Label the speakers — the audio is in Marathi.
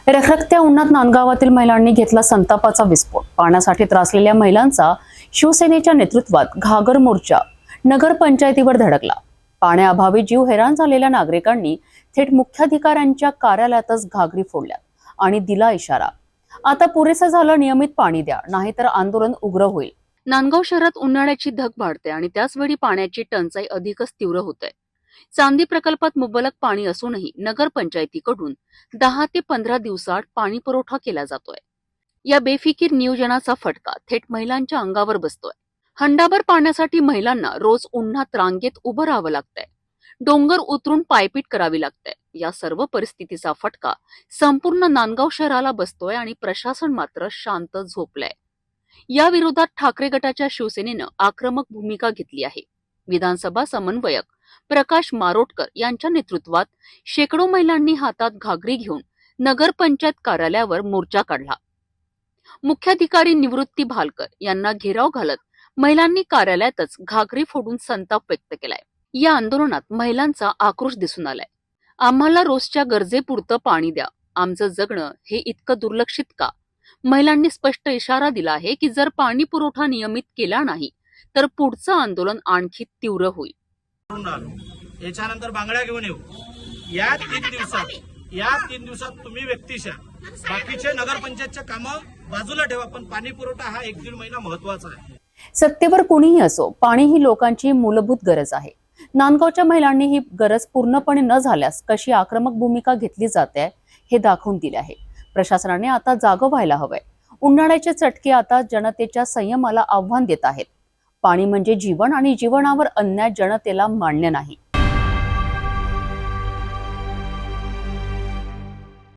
Speaker 1: रखरखत्या उन्हात नांदगावातील महिलांनी घेतला संतापाचा विस्फोट। पाण्यासाठी त्रासलेल्या महिलांचा शिवसेनेच्या नेतृत्वात घागर मोर्चा नगरपंचायतीवर धडकला। पाण्याअभावी जीव हैराण झालेल्या नागरिकांनी थेट मुख्याधिकाऱ्यांच्या कार्यालयातच घागरी फोडल्या आणि दिला इशारा, आता पुरेसं झालं, नियमित पाणी द्या, नाहीतर आंदोलन उग्र होईल। नांदगाव शहरात उन्हाळ्याची धग वाढते आणि त्याचवेळी पाण्याची टंचाई अधिकच तीव्र होते। चांदी प्रकल्पात मुबलक पाणी असूनही नगरपंचायतीकडून 10 ते 15 दिवसात पाणी पुरवठा केला जातोय। या बेफिकीर नियोजनाचा फटका थेट महिलांच्या अंगावर बसतोय। हंडाभर पाण्यासाठी महिलांना रोज उन्हात रांगेत उभं राहावं लागतंय, डोंगर उतरून पायपीट करावी लागते। या सर्व परिस्थितीचा फटका संपूर्ण नांदगाव शहराला बसतोय आणि प्रशासन मात्र शांत झोपलंय। या विरोधात ठाकरे गटाच्या शिवसेनेनं आक्रमक भूमिका घेतली आहे। विधानसभा समन्वयक प्रकाश मारोटकर यांच्या नेतृत्वात शेकडो महिलांनी हातात घागरी घेऊन नगरपंचायत कार्यालयावर मोर्चा काढला। मुख्याधिकारी निवृत्ती भालकर यांना घेराव घालत महिलांनी कार्यालयातच घागरी फोडून संताप व्यक्त केलाय। या आंदोलनात महिलांचा आक्रोश दिसून आलाय। आम्हाला रोजच्या गरजेपुरतं पाणी द्या, आमचं जगणं हे इतकं दुर्लक्षित का? महिलांनी स्पष्ट इशारा दिला आहे की जर पाणी पुरवठा नियमित केला नाही तर पुढचं आंदोलन आणखी तीव्र होईल।
Speaker 2: याच्यानंतर बांगड्या घेऊन येऊ। या 3 दिवसात तुम्ही व्यक्तिशः बाकीचे नगरपंचायतच्या कामं बाजूला ठेवा, पण पाणी पुरवठा हा 1-1.5 महिना महत्वाचा आहे।
Speaker 1: सत्तेवर कोणीही असो, पाणी ही लोकांची मूलभूत गरज आहे। नांदगावच्या महिलांनी ही गरज पूर्णपणे न झाल्यास कशी आक्रमक भूमिका घेतली जाते हे दाखवून दिले आहे। प्रशासनाने आता जागं व्हायला हवंय। उन्हाळ्याचे चटके आता जनतेच्या संयमाला आव्हान देत आहेत। पाणी म्हणजे जीवन आणि जीवनावर अन्याय जनतेला मान्य नाही।